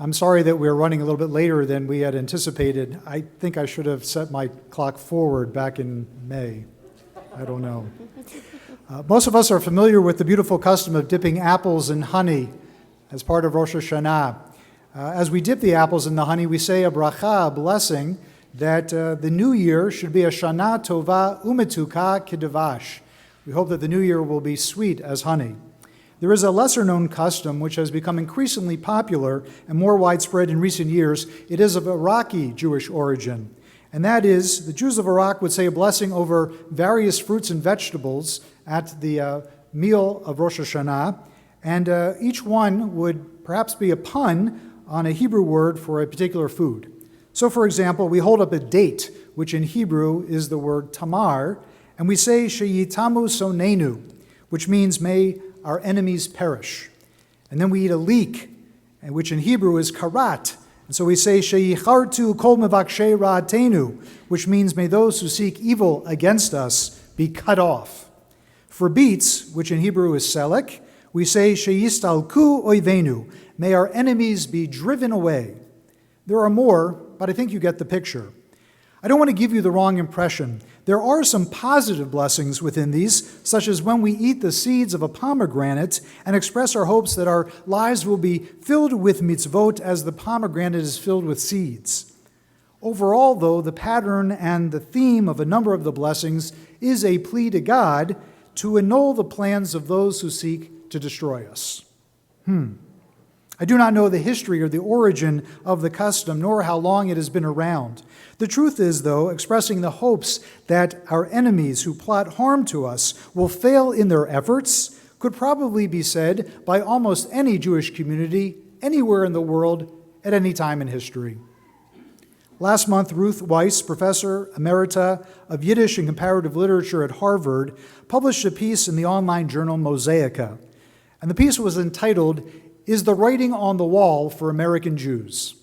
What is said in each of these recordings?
I'm sorry that we're running a little bit later than we had anticipated. I think I should have set my clock forward back in May. I don't know. Most of us are familiar with the beautiful custom of dipping apples in honey as part of Rosh HaShanah. As we dip the apples in the honey, we say a bracha, a blessing, that the new year should be a Shana Tova Umetuka Kedevash. We hope that the new year will be sweet as honey. There is a lesser-known custom which has become increasingly popular and more widespread in recent years. It is of Iraqi Jewish origin. And that is, the Jews of Iraq would say a blessing over various fruits and vegetables at the meal of Rosh Hashanah, and each one would perhaps be a pun on a Hebrew word for a particular food. So, for example, we hold up a date, which in Hebrew is the word tamar, and we say sheyitamu sonenu, which means may our enemies perish. And then we eat a leek, which in Hebrew is karat, and so we say sheyichartu kol mevakshe ra'atenu, which means may those who seek evil against us be cut off. For beets, which in Hebrew is selek, we say sheyistalku oivenu, may our enemies be driven away. There are more, but I think you get the picture. I don't want to give you the wrong impression. There are some positive blessings within these, such as when we eat the seeds of a pomegranate and express our hopes that our lives will be filled with mitzvot as the pomegranate is filled with seeds. Overall, though, the pattern and the theme of a number of the blessings is a plea to God to annul the plans of those who seek to destroy us. I do not know the history or the origin of the custom, nor how long it has been around. The truth is, though, expressing the hopes that our enemies who plot harm to us will fail in their efforts could probably be said by almost any Jewish community anywhere in the world at any time in history. Last month, Ruth Weiss, Professor Emerita of Yiddish and Comparative Literature at Harvard, published a piece in the online journal Mosaica. And the piece was entitled, "Is the Writing on the Wall for American Jews?"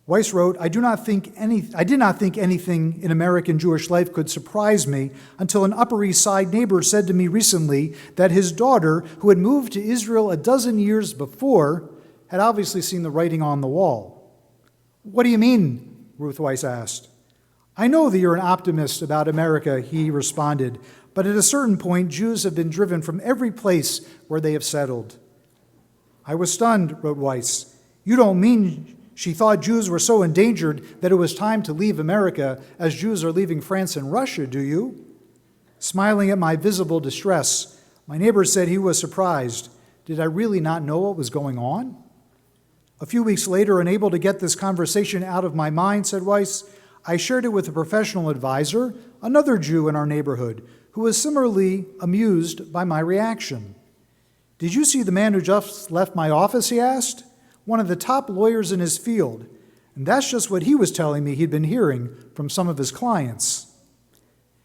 Weiss wrote, I did not think anything in American Jewish life could surprise me until an Upper East Side neighbor said to me recently that his daughter, who had moved to Israel a dozen years before, had obviously seen the writing on the wall. What do you mean? Ruth Weiss asked. I know that you're an optimist about America, he responded, but at a certain point, Jews have been driven from every place where they have settled. I was stunned, wrote Weiss. You don't mean she thought Jews were so endangered that it was time to leave America as Jews are leaving France and Russia, do you? Smiling at my visible distress, my neighbor said he was surprised. Did I really not know what was going on? A few weeks later, unable to get this conversation out of my mind, said Weiss, I shared it with a professional advisor, another Jew in our neighborhood, who was similarly amused by my reaction. Did you see the man who just left my office, he asked? One of the top lawyers in his field. And that's just what he was telling me he'd been hearing from some of his clients.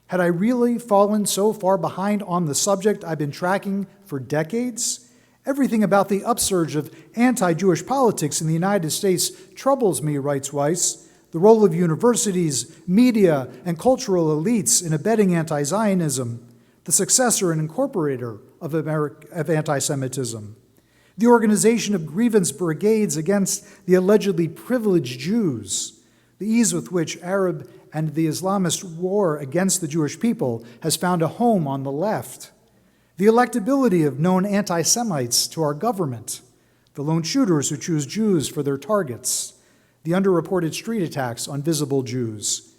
Had I really fallen so far behind on the subject I've been tracking for decades? Everything about the upsurge of anti-Jewish politics in the United States troubles me, writes Weiss. The role of universities, media, and cultural elites in abetting anti-Zionism, the successor and incorporator of anti-Semitism, the organization of grievance brigades against the allegedly privileged Jews, the ease with which Arab and the Islamist war against the Jewish people has found a home on the left, the electability of known anti-Semites to our government, the lone shooters who choose Jews for their targets, the underreported street attacks on visible Jews,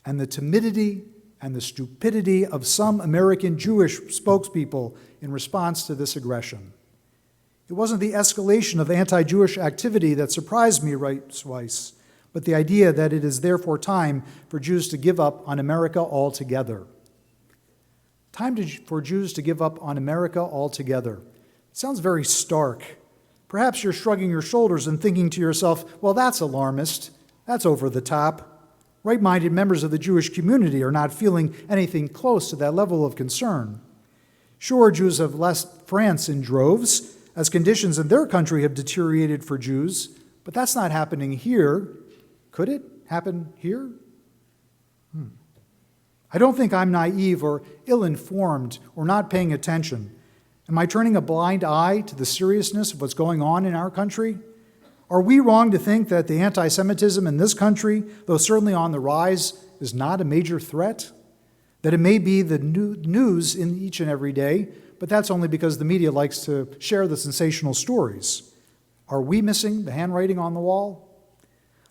and the timidity and the stupidity of some American Jewish spokespeople in response to this aggression. It wasn't the escalation of anti-Jewish activity that surprised me, writes Weiss, but the idea that it is therefore time for Jews to give up on America altogether. For Jews to give up on America altogether. It sounds very stark. Perhaps you're shrugging your shoulders and thinking to yourself, well, that's alarmist. That's over the top. Right-minded members of the Jewish community are not feeling anything close to that level of concern. Sure, Jews have left France in droves, as conditions in their country have deteriorated for Jews, but that's not happening here. Could it happen here? I don't think I'm naive or ill-informed or not paying attention. Am I turning a blind eye to the seriousness of what's going on in our country? Are we wrong to think that the anti-Semitism in this country, though certainly on the rise, is not a major threat? That it may be the news in each and every day, but that's only because the media likes to share the sensational stories. Are we missing the handwriting on the wall?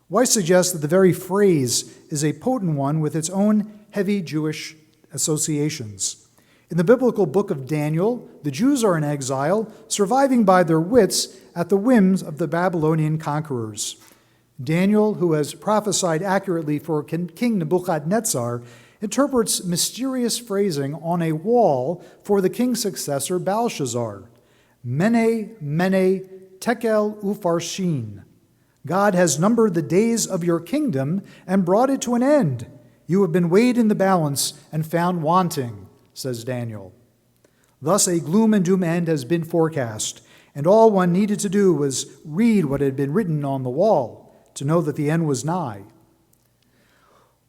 Weiss suggests that the very phrase is a potent one with its own heavy Jewish associations. In the biblical book of Daniel, the Jews are in exile, surviving by their wits at the whims of the Babylonian conquerors. Daniel, who has prophesied accurately for King Nebuchadnezzar, interprets mysterious phrasing on a wall for the king's successor Belshazzar. Mene, mene, tekel upharshin. God has numbered the days of your kingdom and brought it to an end. You have been weighed in the balance and found wanting, says Daniel. Thus a gloom and doom end has been forecast, and all one needed to do was read what had been written on the wall to know that the end was nigh.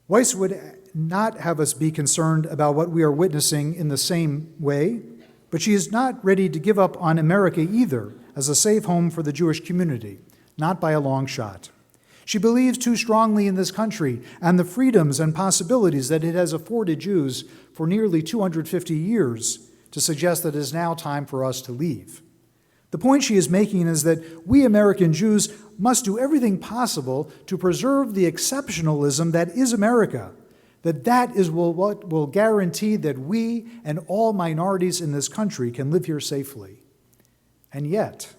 Weiss would not have us be concerned about what we are witnessing in the same way, but she is not ready to give up on America either as a safe home for the Jewish community, not by a long shot. She believes too strongly in this country and the freedoms and possibilities that it has afforded Jews for nearly 250 years to suggest that it is now time for us to leave. The point she is making is that we American Jews must do everything possible to preserve the exceptionalism that is America, that is what will guarantee that we and all minorities in this country can live here safely. And yet,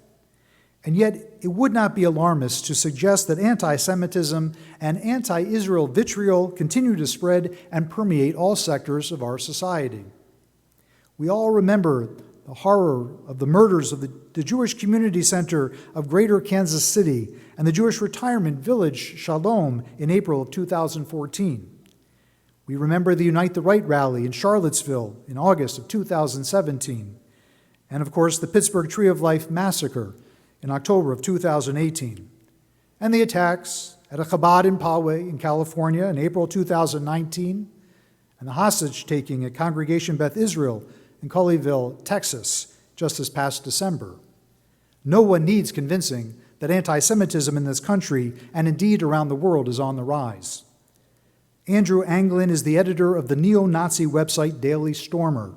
it would not be alarmist to suggest that anti-Semitism and anti-Israel vitriol continue to spread and permeate all sectors of our society. We all remember the horror of the murders of the Jewish Community Center of Greater Kansas City and the Jewish retirement village Shalom in April of 2014. We remember the Unite the Right rally in Charlottesville in August of 2017. And of course, the Pittsburgh Tree of Life massacre in October of 2018. And the attacks at a Chabad in Poway in California in April 2019. And the hostage-taking at Congregation Beth Israel in Colleyville, Texas, just this past December. No one needs convincing that anti-Semitism in this country, and indeed around the world, is on the rise. Andrew Anglin is the editor of the neo-Nazi website Daily Stormer.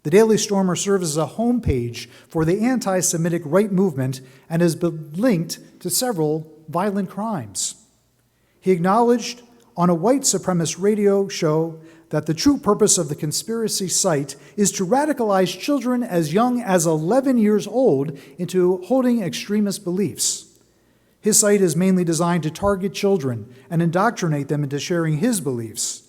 The Daily Stormer serves as a homepage for the anti-Semitic right movement and has been linked to several violent crimes. He acknowledged on a white supremacist radio show that the true purpose of the conspiracy site is to radicalize children as young as 11 years old into holding extremist beliefs. His site is mainly designed to target children and indoctrinate them into sharing his beliefs.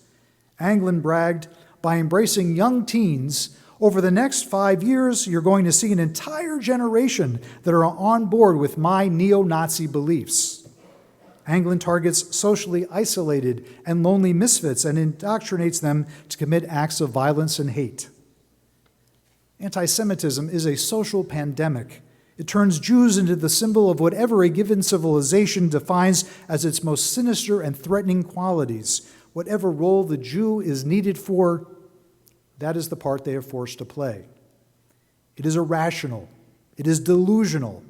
Anglin bragged, by embracing young teens, over the next 5 years, you're going to see an entire generation that are on board with my neo-Nazi beliefs. Anglin targets socially isolated and lonely misfits and indoctrinates them to commit acts of violence and hate. Anti-Semitism is a social pandemic. It turns Jews into the symbol of whatever a given civilization defines as its most sinister and threatening qualities. Whatever role the Jew is needed for, that is the part they are forced to play. It is irrational, it is delusional,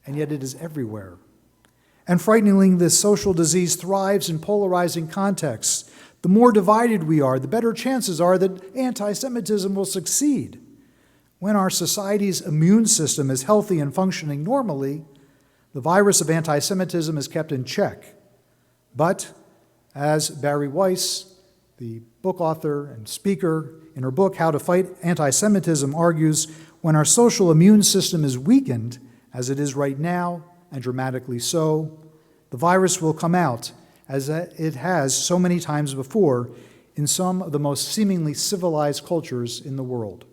and yet it is everywhere. And frighteningly, this social disease thrives in polarizing contexts. The more divided we are, the better chances are that anti-Semitism will succeed. When our society's immune system is healthy and functioning normally, the virus of anti-Semitism is kept in check. But, as Barry Weiss, the book author and speaker, in her book, How to Fight Anti-Semitism, argues, when our social immune system is weakened, as it is right now, and dramatically so, the virus will come out, as it has so many times before, in some of the most seemingly civilized cultures in the world.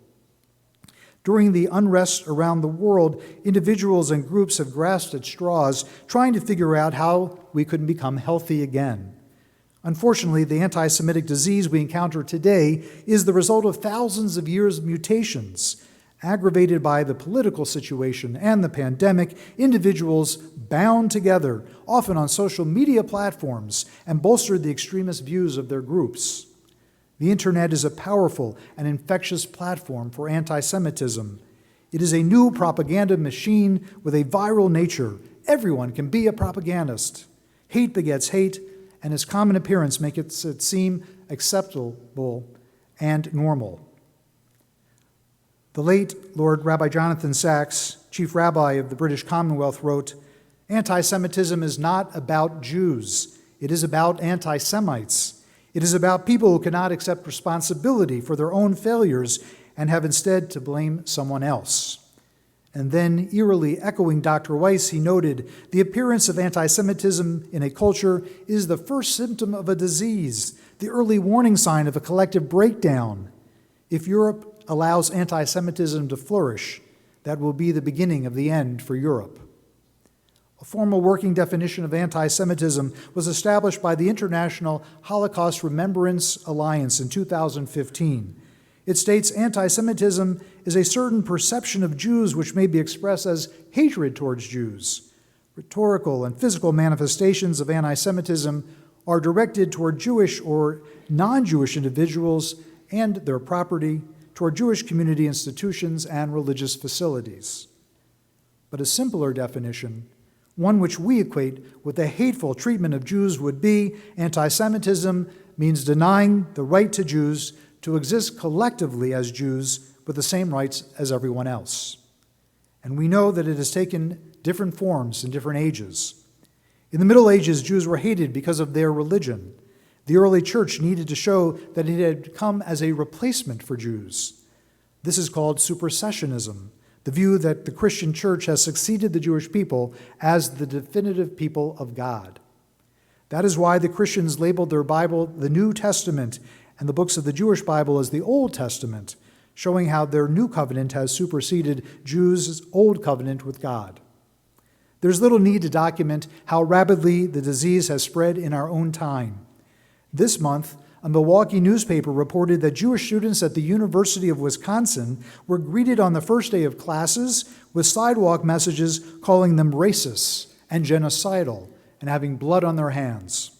During the unrest around the world, individuals and groups have grasped at straws, trying to figure out how we could become healthy again. Unfortunately, the anti-Semitic disease we encounter today is the result of thousands of years of mutations. Aggravated by the political situation and the pandemic, individuals bound together, often on social media platforms, and bolstered the extremist views of their groups. The internet is a powerful and infectious platform for anti-Semitism. It is a new propaganda machine with a viral nature. Everyone can be a propagandist. Hate begets hate, and its common appearance makes it seem acceptable and normal. The late Lord Rabbi Jonathan Sacks, Chief Rabbi of the British Commonwealth, wrote, "Anti-Semitism is not about Jews. It is about anti-Semites. It is about people who cannot accept responsibility for their own failures and have instead to blame someone else." And then, eerily echoing Dr. Weiss, he noted, "The appearance of anti-Semitism in a culture is the first symptom of a disease, the early warning sign of a collective breakdown. If Europe allows anti-Semitism to flourish, that will be the beginning of the end for Europe." A formal working definition of anti-Semitism was established by the International Holocaust Remembrance Alliance in 2015. It states anti-Semitism is a certain perception of Jews which may be expressed as hatred towards Jews. Rhetorical and physical manifestations of anti-Semitism are directed toward Jewish or non-Jewish individuals and their property, toward Jewish community institutions and religious facilities. But a simpler definition, one which we equate with the hateful treatment of Jews, would be anti-Semitism means denying the right to Jews to exist collectively as Jews with the same rights as everyone else. And we know that it has taken different forms in different ages. In the Middle Ages, Jews were hated because of their religion. The early church needed to show that it had come as a replacement for Jews. This is called supersessionism, the view that the Christian church has succeeded the Jewish people as the definitive people of God. That is why the Christians labeled their Bible the New Testament and the books of the Jewish Bible as the Old Testament, showing how their new covenant has superseded Jews' old covenant with God. There's little need to document how rapidly the disease has spread in our own time. This month, a Milwaukee newspaper reported that Jewish students at the University of Wisconsin were greeted on the first day of classes with sidewalk messages calling them racists and genocidal and having blood on their hands.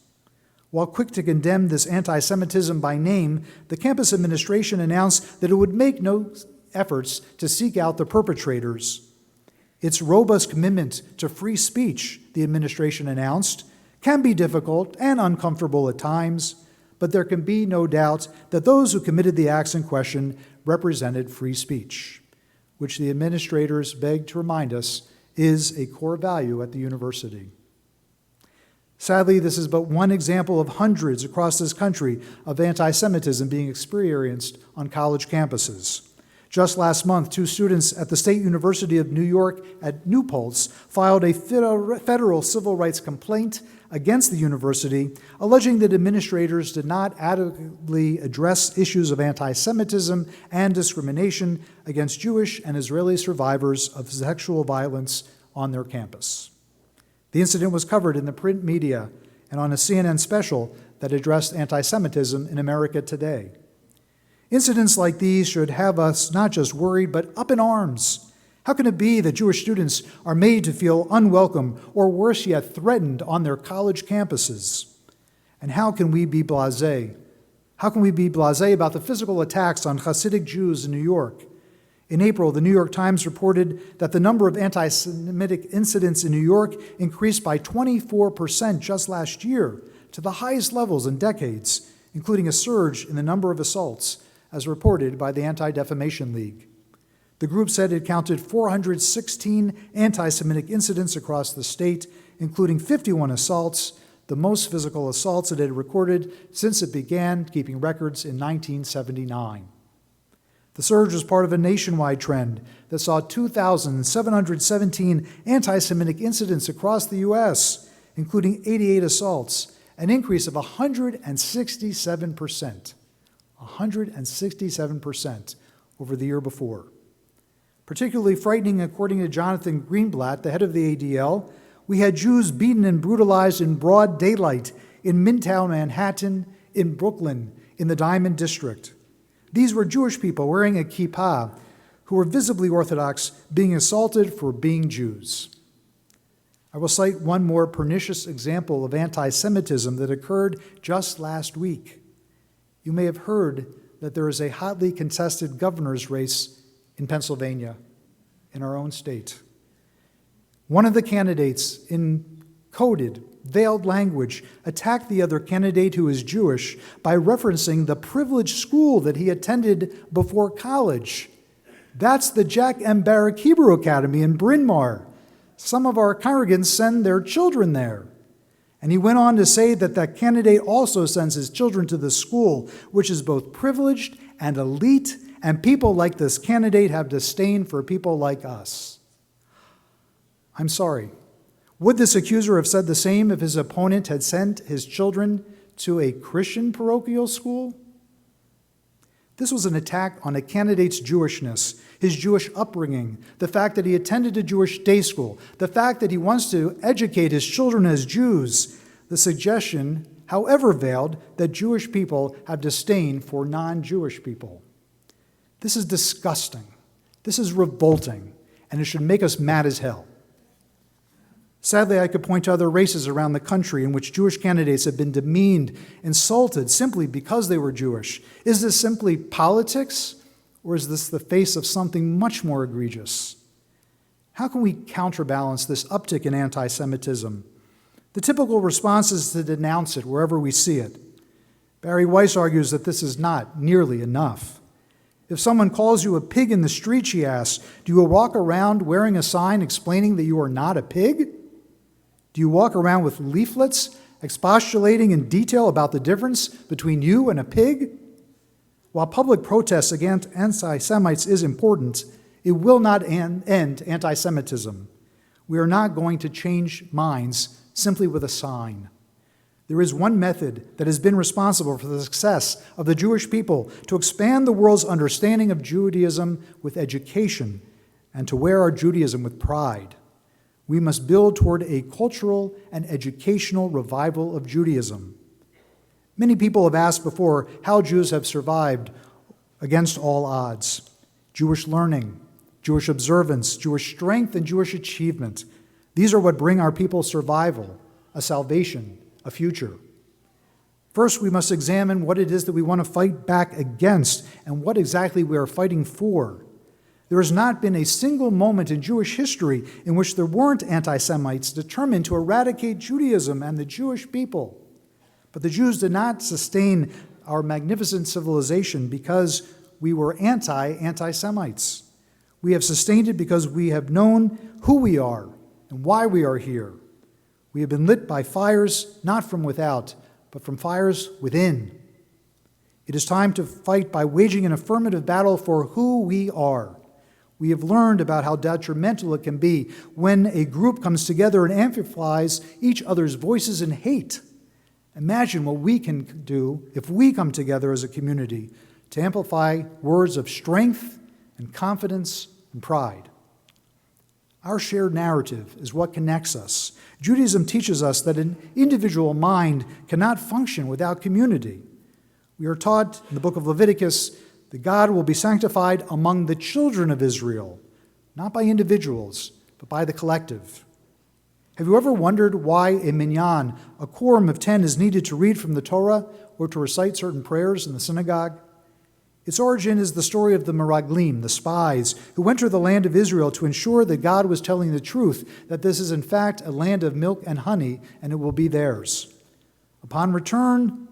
While quick to condemn this anti-Semitism by name, the campus administration announced that it would make no efforts to seek out the perpetrators. Its robust commitment to free speech, the administration announced, can be difficult and uncomfortable at times, but there can be no doubt that those who committed the acts in question represented free speech, which the administrators beg to remind us is a core value at the university. Sadly, this is but one example of hundreds across this country of anti-Semitism being experienced on college campuses. Just last month, 2 students at the State University of New York at New Paltz filed a federal civil rights complaint against the university, alleging that administrators did not adequately address issues of anti-Semitism and discrimination against Jewish and Israeli survivors of sexual violence on their campus. The incident was covered in the print media and on a CNN special that addressed anti-Semitism in America today. Incidents like these should have us not just worried, but up in arms. How can it be that Jewish students are made to feel unwelcome or worse yet, threatened on their college campuses? And how can we be blasé? How can we be blasé about the physical attacks on Hasidic Jews in New York? In April, the New York Times reported that the number of anti-Semitic incidents in New York increased by 24% just last year, to the highest levels in decades, including a surge in the number of assaults, as reported by the Anti-Defamation League. The group said it counted 416 anti-Semitic incidents across the state, including 51 assaults, the most physical assaults it had recorded since it began keeping records in 1979. The surge was part of a nationwide trend that saw 2,717 anti-Semitic incidents across the U.S., including 88 assaults, an increase of 167%. 167% over the year before. Particularly frightening, according to Jonathan Greenblatt, the head of the ADL, we had Jews beaten and brutalized in broad daylight in Midtown Manhattan, in Brooklyn, in the Diamond District. These were Jewish people wearing a kippah who were visibly Orthodox being assaulted for being Jews. I will cite one more pernicious example of anti-Semitism that occurred just last week. You may have heard that there is a hotly contested governor's race in Pennsylvania. in our own state. One of the candidates, in coded, veiled language, attacked the other candidate who is Jewish by referencing the privileged school that he attended before college. That's the Jack M. Barrack Hebrew Academy in Bryn Mawr. Some of our congregants send their children there. And he went on to say that that candidate also sends his children to the school, which is both privileged and elite, and people like this candidate have disdain for people like us. I'm sorry. Would this accuser have said the same if his opponent had sent his children to a Christian parochial school? This was an attack on a candidate's Jewishness, his Jewish upbringing, the fact that he attended a Jewish day school, the fact that he wants to educate his children as Jews, the suggestion, however veiled, that Jewish people have disdain for non-Jewish people. This is disgusting. This is revolting, and it should make us mad as hell. Sadly, I could point to other races around the country in which Jewish candidates have been demeaned, insulted, simply because they were Jewish. Is this simply politics, or is this the face of something much more egregious? How can we counterbalance this uptick in anti-Semitism? The typical response is to denounce it wherever we see it. Barry Weiss argues that this is not nearly enough. If someone calls you a pig in the street, she asks, do you walk around wearing a sign explaining that you are not a pig? Do you walk around with leaflets expostulating in detail about the difference between you and a pig? While public protests against anti-Semites is important, it will not end anti-Semitism. We are not going to change minds simply with a sign. There is one method that has been responsible for the success of the Jewish people to expand the world's understanding of Judaism with education and to wear our Judaism with pride. We must build toward a cultural and educational revival of Judaism. Many people have asked before how Jews have survived against all odds. Jewish learning, Jewish observance, Jewish strength, and Jewish achievement. These are what bring our people survival, a salvation, a future. First, we must examine what it is that we want to fight back against and what exactly we are fighting for. There has not been a single moment in Jewish history in which there weren't anti-Semites determined to eradicate Judaism and the Jewish people. But the Jews did not sustain our magnificent civilization because we were anti-Semites. We have sustained it because we have known who we are and why we are here. We have been lit by fires not from without, but from fires within. It is time to fight by waging an affirmative battle for who we are. We have learned about how detrimental it can be when a group comes together and amplifies each other's voices in hate. Imagine what we can do if we come together as a community to amplify words of strength and confidence and pride. Our shared narrative is what connects us. Judaism teaches us that an individual mind cannot function without community. We are taught in the book of Leviticus that God will be sanctified among the children of Israel, not by individuals, but by the collective. Have you ever wondered why a minyan, a quorum of 10, is needed to read from the Torah or to recite certain prayers in the synagogue? Its origin is the story of the Meraglim, the spies, who entered the land of Israel to ensure that God was telling the truth, that this is in fact a land of milk and honey, and it will be theirs. Upon return,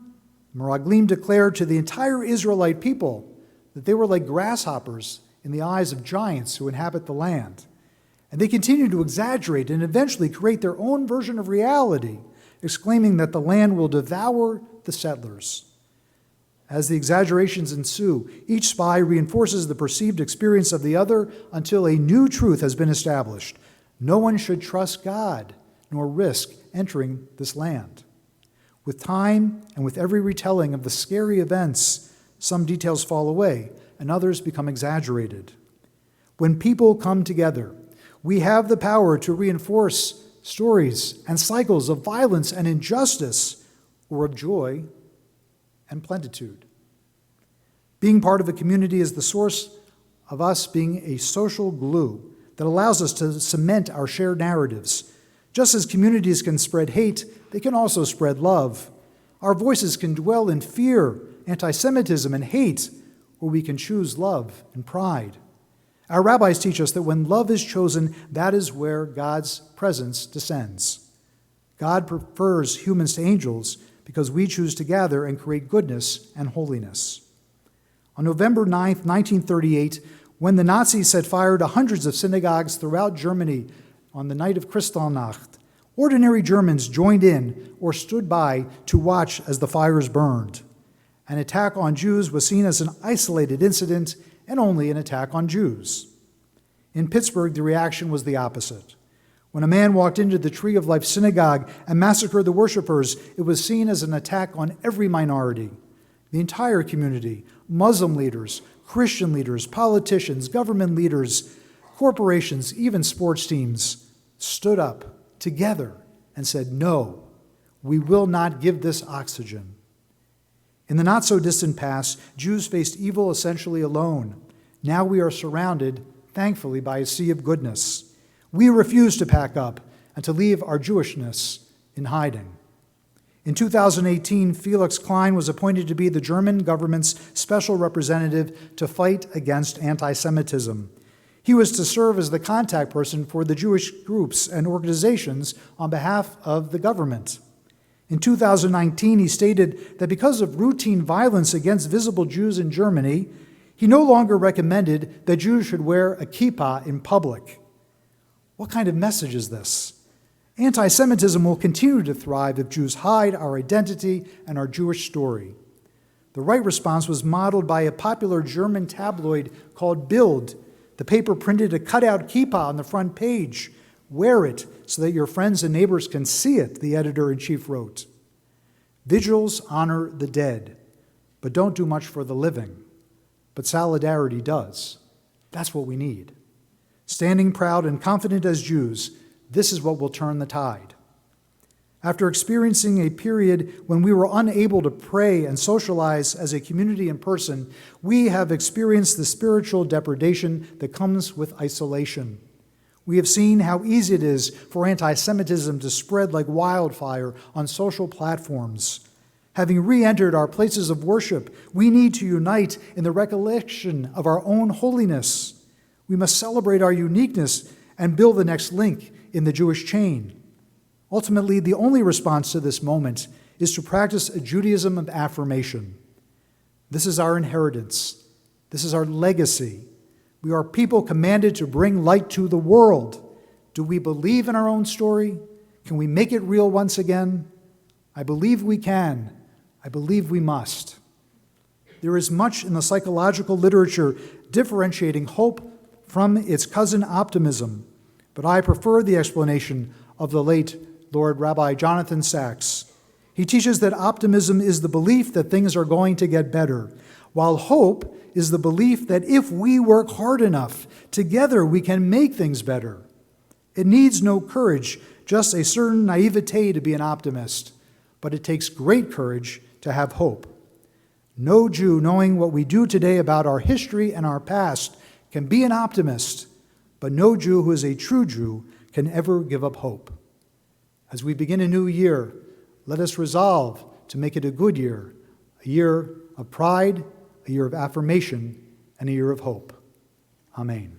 Meraglim declared to the entire Israelite people that they were like grasshoppers in the eyes of giants who inhabit the land. And they continued to exaggerate and eventually create their own version of reality, exclaiming that the land will devour the settlers. As the exaggerations ensue, each spy reinforces the perceived experience of the other until a new truth has been established. No one should trust God nor risk entering this land. With time and with every retelling of the scary events, some details fall away and others become exaggerated. When people come together, we have the power to reinforce stories and cycles of violence and injustice or of joy and plenitude. Being part of a community is the source of us being a social glue that allows us to cement our shared narratives. Just as communities can spread hate, they can also spread love. Our voices can dwell in fear, anti-Semitism, and hate, or we can choose love and pride. Our rabbis teach us that when love is chosen, that is where God's presence descends. God prefers humans to angels because we choose to gather and create goodness and holiness. On November 9th, 1938, when the Nazis set fire to hundreds of synagogues throughout Germany on the night of Kristallnacht, ordinary Germans joined in or stood by to watch as the fires burned. An attack on Jews was seen as an isolated incident and only an attack on Jews. In Pittsburgh, the reaction was the opposite. When a man walked into the Tree of Life synagogue and massacred the worshipers, it was seen as an attack on every minority. The entire community, Muslim leaders, Christian leaders, politicians, government leaders, corporations, even sports teams, stood up together and said, "No, we will not give this oxygen." In the not-so-distant past, Jews faced evil essentially alone. Now we are surrounded, thankfully, by a sea of goodness. We refuse to pack up and to leave our Jewishness in hiding. In 2018, Felix Klein was appointed to be the German government's special representative to fight against anti-Semitism. He was to serve as the contact person for the Jewish groups and organizations on behalf of the government. In 2019, he stated that because of routine violence against visible Jews in Germany, he no longer recommended that Jews should wear a kippah in public. What kind of message is this? Anti-Semitism will continue to thrive if Jews hide our identity and our Jewish story. The right response was modeled by a popular German tabloid called Bild. The paper printed a cutout kippah on the front page. "Wear it so that your friends and neighbors can see it," the editor-in-chief wrote. Vigils honor the dead, but don't do much for the living. But solidarity does. That's what we need. Standing proud and confident as Jews, this is what will turn the tide. After experiencing a period when we were unable to pray and socialize as a community in person, we have experienced the spiritual depredation that comes with isolation. We have seen how easy it is for anti-Semitism to spread like wildfire on social platforms. Having re-entered our places of worship, we need to unite in the recollection of our own holiness. We must celebrate our uniqueness and build the next link in the Jewish chain. Ultimately, the only response to this moment is to practice a Judaism of affirmation. This is our inheritance. This is our legacy. We are people commanded to bring light to the world. Do we believe in our own story? Can we make it real once again? I believe we can. I believe we must. There is much in the psychological literature differentiating hope from its cousin optimism, but I prefer the explanation of the late Lord Rabbi Jonathan Sachs. He teaches that optimism is the belief that things are going to get better, while hope is the belief that if we work hard enough, together we can make things better. It needs no courage, just a certain naivete to be an optimist, but it takes great courage to have hope. No Jew, knowing what we do today about our history and our past, can be an optimist, but no Jew who is a true Jew can ever give up hope. As we begin a new year, let us resolve to make it a good year, a year of pride, a year of affirmation, and a year of hope. Amen.